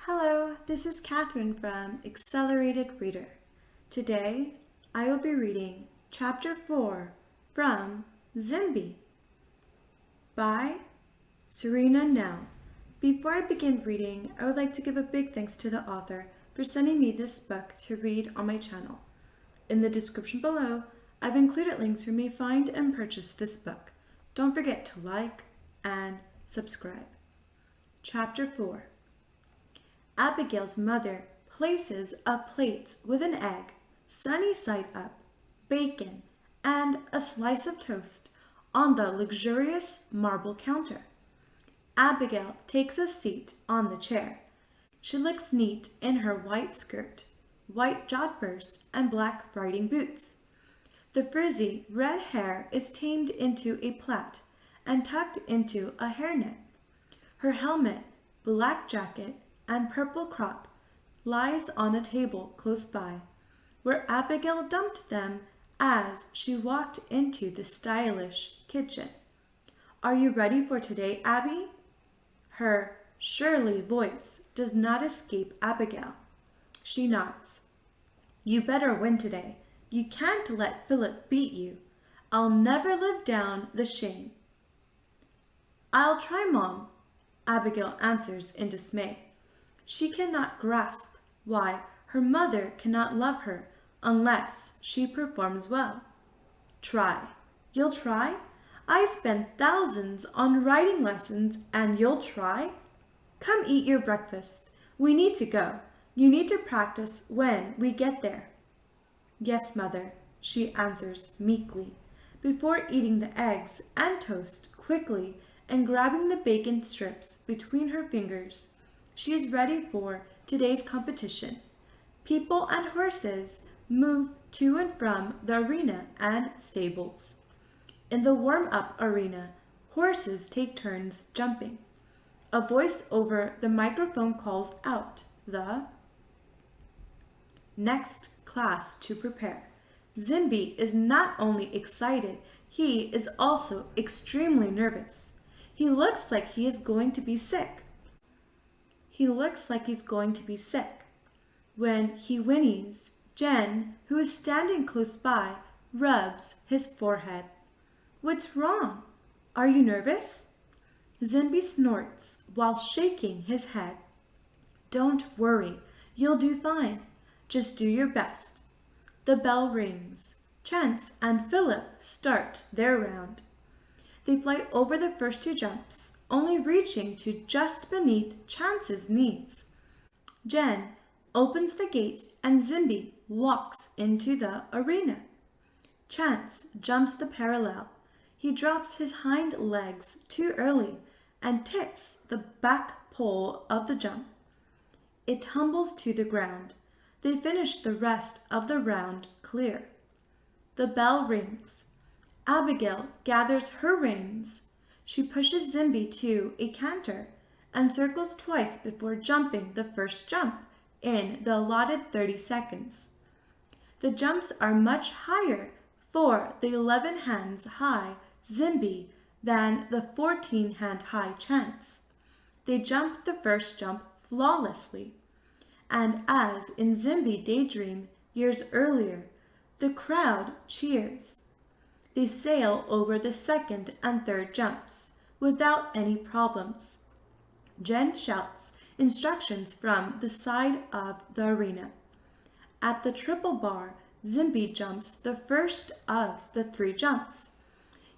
Hello, this is Catherine from Accelerated Reader. Today, I will be reading Chapter 4 from Zimbie by Surina Nel. Before I begin reading, I would like to give a big thanks to the author for sending me this book to read on my channel. In the description below, I've included links for me to find and purchase this book. Don't forget to like and subscribe. Chapter 4. Abigail's mother places a plate with an egg, sunny side up, bacon, and a slice of toast on the luxurious marble counter. Abigail takes a seat on the chair. She looks neat in her white skirt, white jodhpurs, and black riding boots. The frizzy red hair is tamed into a plait and tucked into a hairnet. Her helmet, black jacket, and purple crop lies on a table close by, where Abigail dumped them as she walked into the stylish kitchen. "Are you ready for today, Abby?" Her surly voice does not escape Abigail. She nods. "You better win today. You can't let Philip beat you. I'll never live down the shame." "I'll try, Mom," Abigail answers in dismay. She cannot grasp why her mother cannot love her unless she performs well. "Try? You'll try? I spend thousands on writing lessons and you'll try? Come eat your breakfast. We need to go. You need to practice when we get there." "Yes, Mother," she answers meekly, before eating the eggs and toast quickly and grabbing the bacon strips between her fingers. She is ready for today's competition. People and horses move to and from the arena and stables. In the warm-up arena, horses take turns jumping. A voice over the microphone calls out the next class to prepare. Zimbie is not only excited, he is also extremely nervous. He looks like he is going to be sick. When he whinnies, Jen, who is standing close by, rubs his forehead. "What's wrong? Are you nervous?" Zimbie snorts while shaking his head. "Don't worry, you'll do fine. Just do your best." The bell rings. Chance and Philip start their round. They fly over the first two jumps, only reaching to just beneath Chance's knees. Jen opens the gate and Zimbie walks into the arena. Chance jumps the parallel. He drops his hind legs too early and tips the back pole of the jump. It tumbles to the ground. They finish the rest of the round clear. The bell rings. Abigail gathers her reins. She pushes Zimbie to a canter and circles twice before jumping the first jump in the allotted 30 seconds. The jumps are much higher for the 11 hands high Zimbie than the 14 hand high Chance. They jump the first jump flawlessly, and as in Zimbie Daydream years earlier, the crowd cheers. They sail over the second and third jumps without any problems. Jen shouts instructions from the side of the arena. At the triple bar, Zimbie jumps the first of the 3 jumps.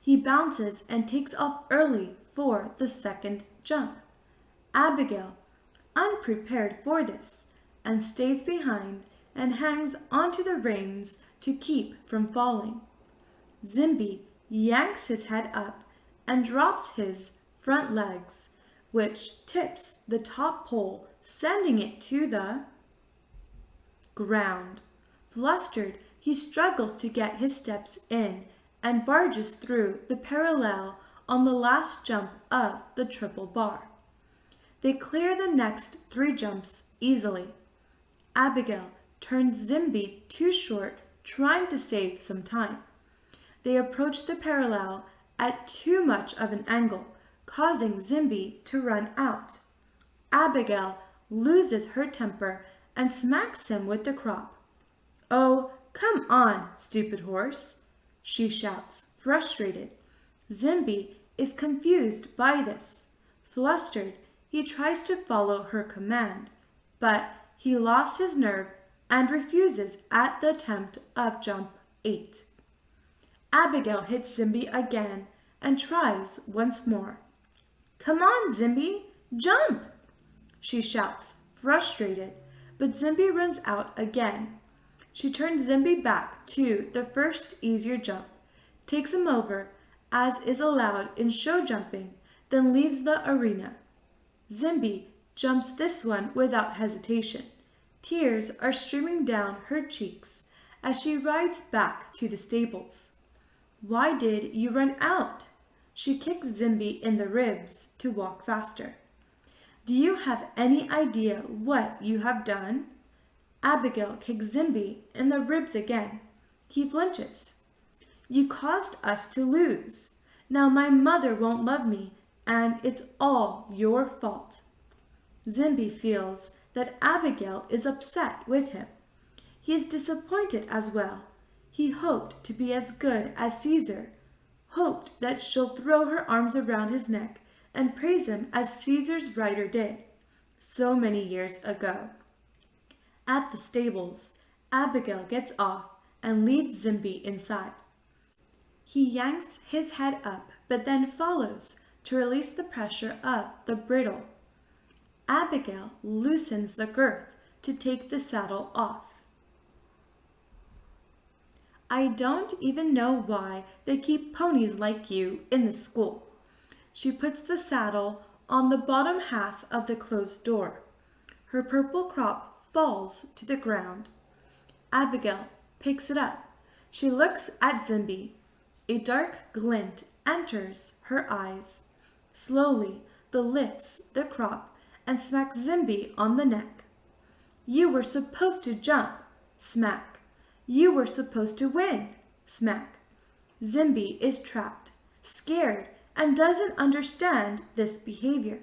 He bounces and takes off early for the second jump. Abigail, unprepared for this, and stays behind and hangs onto the reins to keep from falling. Zimbie yanks his head up and drops his front legs, which tips the top pole, sending it to the ground. Flustered, he struggles to get his steps in and barges through the parallel on the last jump of the triple bar. They clear the next 3 jumps easily. Abigail turns Zimbie too short, trying to save some time. They approach the parallel at too much of an angle, causing Zimbie to run out. Abigail loses her temper and smacks him with the crop. "Oh, come on, stupid horse," she shouts, frustrated. Zimbie is confused by this. Flustered, he tries to follow her command, but he lost his nerve and refuses at the attempt of jump 8. Abigail hits Zimbie again and tries once more. "Come on, Zimbie, jump!" she shouts, frustrated, but Zimbie runs out again. She turns Zimbie back to the first easier jump, takes him over, as is allowed in show jumping, then leaves the arena. Zimbie jumps this one without hesitation. Tears are streaming down her cheeks as she rides back to the stables. "Why did you run out?" She kicks Zimbie in the ribs to walk faster. "Do you have any idea what you have done?" Abigail kicks Zimbie in the ribs again. He flinches. "You caused us to lose. Now my mother won't love me, and it's all your fault." Zimbie feels that Abigail is upset with him. He is disappointed as well. He hoped to be as good as Caesar, hoped that she'll throw her arms around his neck and praise him as Caesar's rider did, so many years ago. At the stables, Abigail gets off and leads Zimbie inside. He yanks his head up, but then follows to release the pressure of the bridle. Abigail loosens the girth to take the saddle off. "I don't even know why they keep ponies like you in the school." She puts the saddle on the bottom half of the closed door. Her purple crop falls to the ground. Abigail picks it up. She looks at Zimbie. A dark glint enters her eyes. Slowly, lifts the crop and smacks Zimbie on the neck. "You were supposed to jump." Smack. "You were supposed to win." Smack. Zimbie is trapped, scared, and doesn't understand this behavior.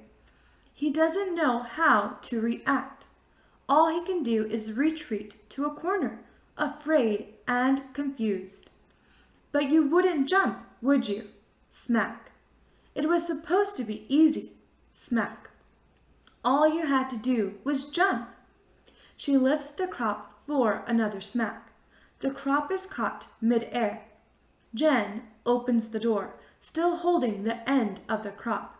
He doesn't know how to react. All he can do is retreat to a corner, afraid and confused. "But you wouldn't jump, would you?" Smack. "It was supposed to be easy." Smack. "All you had to do was jump." She lifts the crop for another smack. The crop is caught mid-air. Jen opens the door, still holding the end of the crop.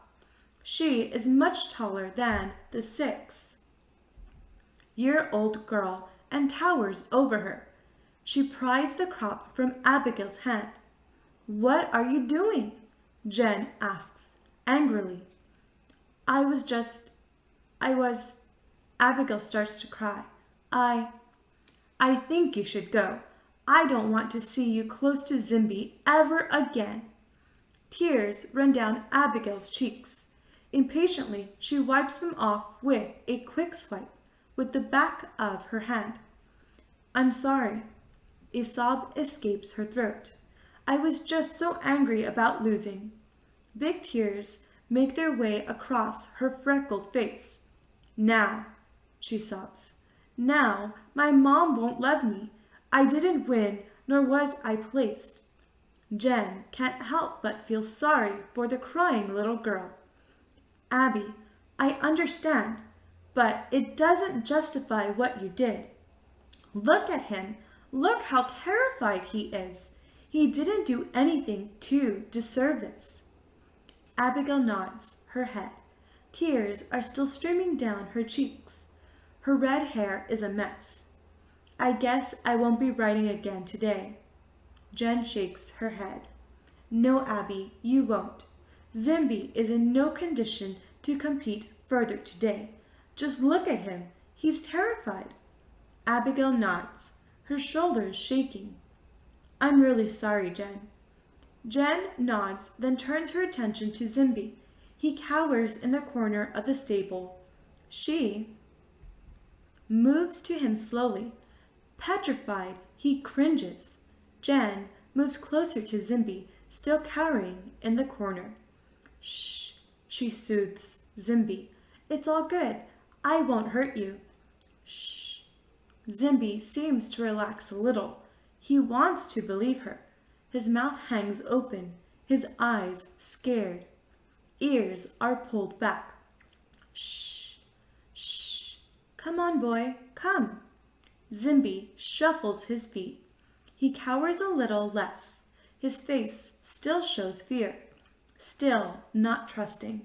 She is much taller than the 6-year-old girl and towers over her. She pries the crop from Abigail's hand. "What are you doing?" Jen asks, angrily. I was... Abigail starts to cry. I think you should go. I don't want to see you close to Zimbie ever again." Tears run down Abigail's cheeks. Impatiently, she wipes them off with a quick swipe with the back of her hand. "I'm sorry." A sob escapes her throat. "I was just so angry about losing." Big tears make their way across her freckled face. "Now," she sobs, "now my mom won't love me. I didn't win, nor was I placed." Jen can't help but feel sorry for the crying little girl. "Abby, I understand, but it doesn't justify what you did. Look at him. Look how terrified he is. He didn't do anything to deserve this." Abigail nods her head. Tears are still streaming down her cheeks. Her red hair is a mess. "I guess I won't be riding again today." Jen shakes her head. "No, Abby, you won't. Zimbie is in no condition to compete further today. Just look at him. He's terrified." Abigail nods, her shoulders shaking. "I'm really sorry, Jen." Jen nods, then turns her attention to Zimbie. He cowers in the corner of the stable. She moves to him slowly. Petrified, he cringes. Jen moves closer to Zimbie, still cowering in the corner. "Shh," she soothes Zimbie. "It's all good. I won't hurt you. Shh. Zimbie seems to relax a little. He wants to believe her. His mouth hangs open, his eyes scared. Ears are pulled back. Shh. Shh. Come on, boy, come. Zimbie shuffles his feet. He cowers a little less. His face still shows fear, still not trusting.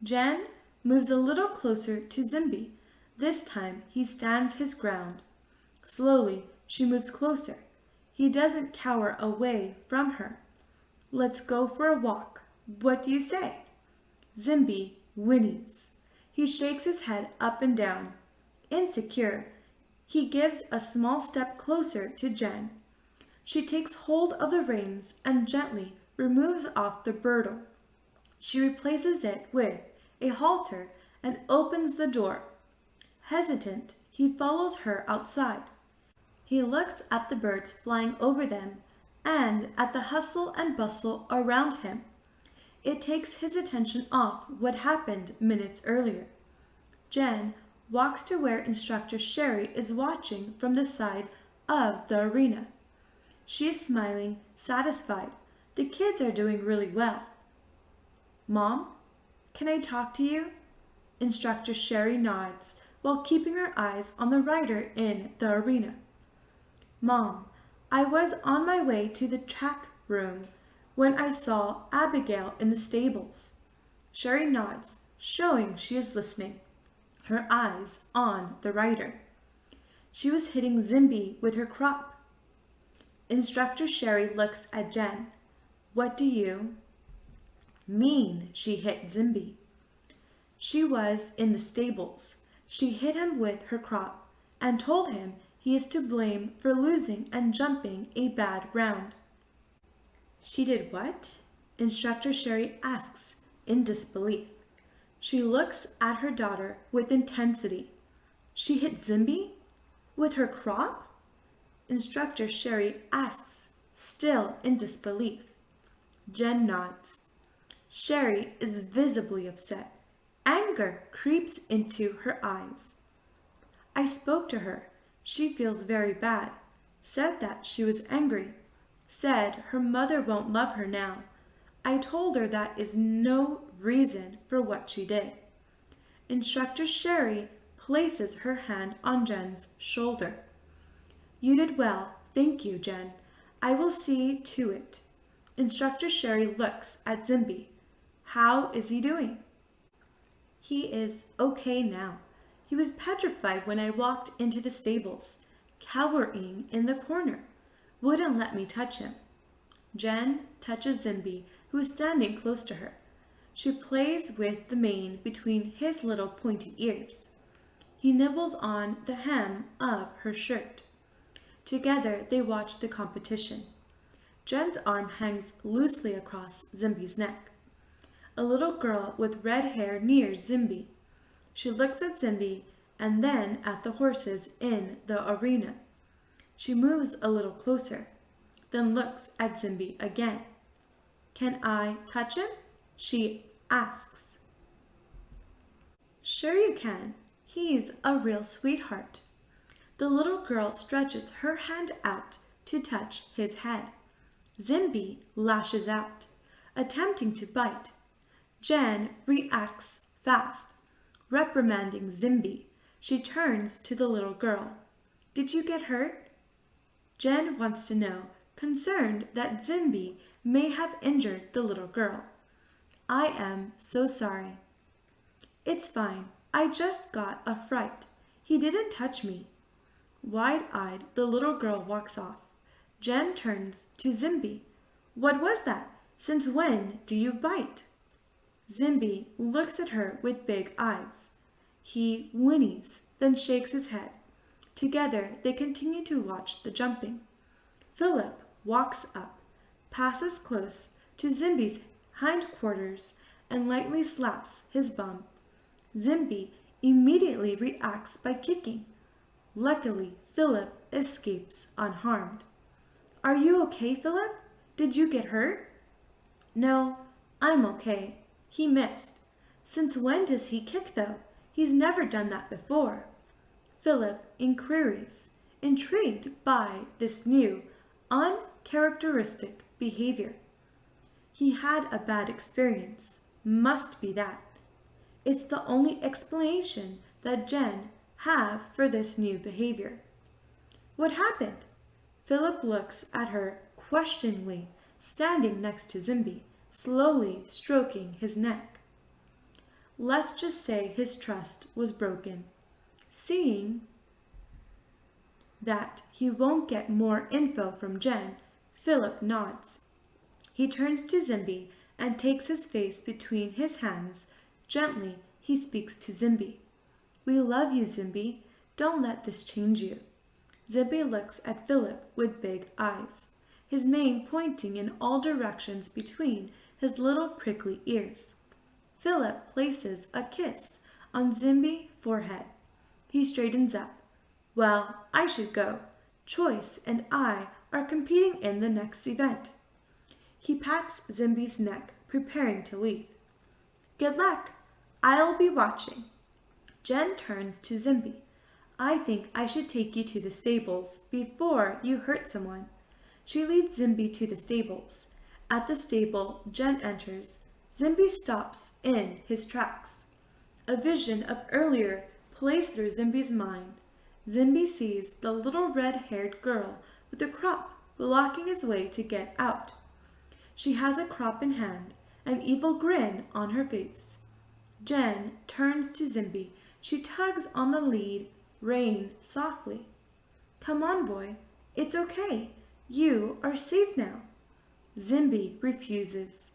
Jen moves a little closer to Zimbie. This time he stands his ground. Slowly she moves closer. He doesn't cower away from her. Let's go for a walk. What do you say? Zimbie whinnies. He shakes his head up and down. Insecure, he gives a small step closer to Jen. She takes hold of the reins and gently removes off the bridle. She replaces it with a halter and opens the door. Hesitant, he follows her outside. He looks at the birds flying over them and at the hustle and bustle around him. It takes his attention off what happened minutes earlier. Jen walks to where Instructor Sherry is watching from the side of the arena. She is smiling, satisfied. The kids are doing really well. Mom, can I talk to you? Instructor Sherry nods while keeping her eyes on the rider in the arena. Mom, I was on my way to the track room when I saw Abigail in the stables. Sherry nods, showing she is listening, her eyes on the rider. She was hitting Zimbie with her crop. Instructor Sherry looks at Jen. What do you mean she hit Zimbie? She was in the stables. She hit him with her crop and told him he is to blame for losing and jumping a bad round. She did what? Instructor Sherry asks in disbelief. She looks at her daughter with intensity. She hit Zimbie? With her crop? Instructor Sherry asks, still in disbelief. Jen nods. Sherry is visibly upset. Anger creeps into her eyes. I spoke to her. She feels very bad. Said that she was angry. Said her mother won't love her now. I told her that is no reason for what she did. Instructor Sherry places her hand on Jen's shoulder. You did well. Thank you, Jen. I will see to it. Instructor Sherry looks at Zimbie. How is he doing? He is okay now. He was petrified when I walked into the stables, cowering in the corner. Wouldn't let me touch him. Jen touches Zimbie, who is standing close to her. She plays with the mane between his little pointy ears. He nibbles on the hem of her shirt. Together they watch the competition. Jen's arm hangs loosely across Zimbie's neck. A little girl with red hair nears Zimbie. She looks at Zimbie and then at the horses in the arena. She moves a little closer, then looks at Zimbie again. Can I touch him? She asks. Sure you can. He's a real sweetheart. The little girl stretches her hand out to touch his head. Zimbie lashes out, attempting to bite. Jen reacts fast, reprimanding Zimbie. She turns to the little girl. Did you get hurt? Jen wants to know, concerned that Zimbie may have injured the little girl. I am so sorry. It's fine. I just got a fright. He didn't touch me. Wide-eyed, the little girl walks off. Jen turns to Zimbie. What was that? Since when do you bite? Zimbie looks at her with big eyes. He whinnies, then shakes his head. Together they continue to watch the jumping. Philip walks up, passes close to Zimbie's hindquarters, and lightly slaps his bum. Zimbie immediately reacts by kicking. Luckily, Philip escapes unharmed. Are you okay, Philip? Did you get hurt? No, I'm okay. He missed. Since when does he kick, though? He's never done that before. Philip inquires, intrigued by this new, uncharacteristic behavior. He had a bad experience. Must be that. It's the only explanation that Jen have for this new behavior. What happened? Philip looks at her questioningly, standing next to Zimbie, slowly stroking his neck. Let's just say his trust was broken. Seeing that he won't get more info from Jen, Philip nods. He turns to Zimbie and takes his face between his hands. Gently, he speaks to Zimbie. We love you, Zimbie. Don't let this change you. Zimbie looks at Philip with big eyes, his mane pointing in all directions between his little prickly ears. Philip places a kiss on Zimbie's forehead. He straightens up. Well, I should go. Choice and I are competing in the next event. He pats Zimbie's neck, preparing to leave. Good luck. I'll be watching. Jen turns to Zimbie. I think I should take you to the stables before you hurt someone. She leads Zimbie to the stables. At the stable, Jen enters. Zimbie stops in his tracks. A vision of earlier plays through Zimbie's mind. Zimbie sees the little red-haired girl with the crop blocking his way to get out. She has a crop in hand, an evil grin on her face. Jen turns to Zimbie. She tugs on the lead rein softly. Come on, boy. It's okay. You are safe now. Zimbie refuses.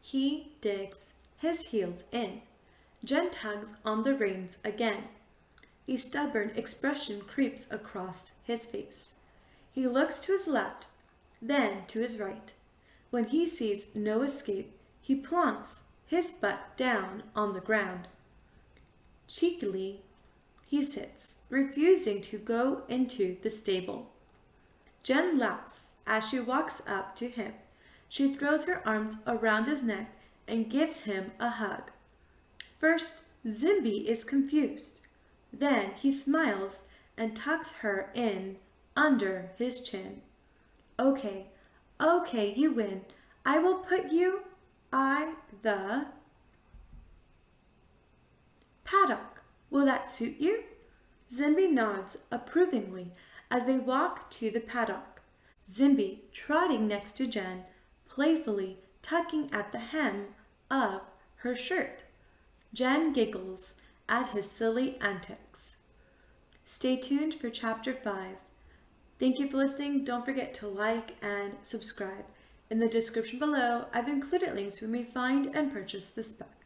He digs his heels in. Jen tugs on the reins again. A stubborn expression creeps across his face. He looks to his left, then to his right. When he sees no escape, he plonks his butt down on the ground. Cheekily, he sits, refusing to go into the stable. Jen laughs as she walks up to him. She throws her arms around his neck and gives him a hug. First, Zimbie is confused. Then he smiles and tucks her in under his chin. Okay, you win. I will put you the paddock. Will that suit you? Zimbie nods approvingly as they walk to the paddock. Zimbie trotting next to Jen, playfully tugging at the hem of her shirt. Jen giggles at his silly antics. Stay tuned for Chapter 5. Thank you for listening. Don't forget to like and subscribe. In the description below, I've included links where you may find and purchase this book.